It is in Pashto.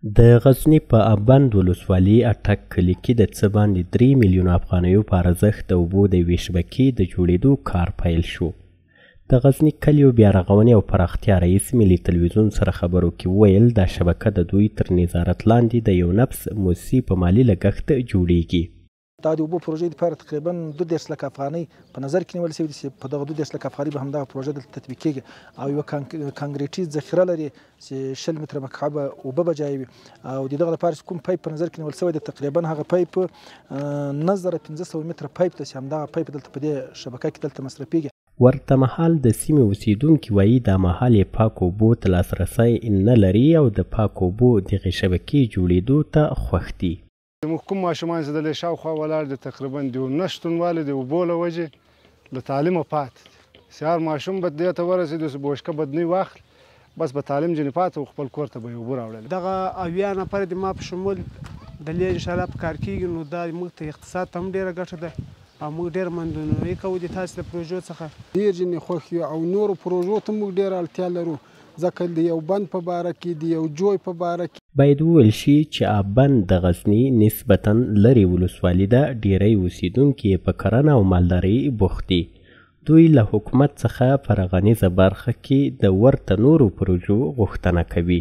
د غزني په ابند ولسوالۍ اټک کلي کې د څه باندې 3 میلیونه افغانیو په ارزښت د اوبو د یوې شبکې د جوړېدو کار پیل شو. د غزني کلیو بیا رغونې او پراختیا رئیس ملي تلویزیون سره خبرو کې وویل دا شبکه د دوی تر نظارت لاندې د یو نفس موسسې په مالي لګښت جوړیږي. دا د اوبو پروژې لپاره تقریبا 2.5 لک افغانۍ په نظر کې نیول شوي دي چې په دغه 2.5 لک افغانۍ به همدغه پروژه دلته تطبیق کېږي او یوه کانکریټي ذخیره لري چې 20 متره مکعبه اوبه به جای وي او د دغه لپاره چې کوم پایپ په نظر کې نیول شوی دی تقریبا هغه پایپ 9500 متره پایپ ده چې همدغه پایپ دلته په دې شبکه کې دلته مصرفېږي. ورته مهال د سیمې اوسیدونکي وایي دا مهال یې پاکو اوبو ته لاسرسی نه لري او د پاکو اوبو دغې شبکې جوړېدو ته خوښ دي. زموږ کوم ماشومان چې دلته شاوخوا ولاړ دي تقریبا د نشتونوالي د اوبو له وجې له تعلیمه پاتې دي. سهار ماشوم به دې ته ورسېد اوس بوشکه بدنۍ واخلي بس به تعلیم ځینې پاتې و خپل کور ته به یې اوبه راوړل. دغه 80 نفر د ما په شمول د لې انشاءالله په کار کېږي نو دا موږ ته اقتصاد ته هم ډېره ګټه ده او موږ ډېر منندوی کوو د تاسې د پروژو څخه. ډېر ځینې خوښ یو او نورو پروژو ته موږ ډېره اړتیا لرو ځکه د یو بند په باره کې د یو جوی په باره کې باید وویل شي چې ابند د غزني نسبتا لرې ولسوالي ده. ډیری اوسیدونکي په کرنه او مالدارۍ بوخت دي. دوی له حکومت څخه په رغنیزه برخه کې د ورته نورو پروژو غوښتنه کوي.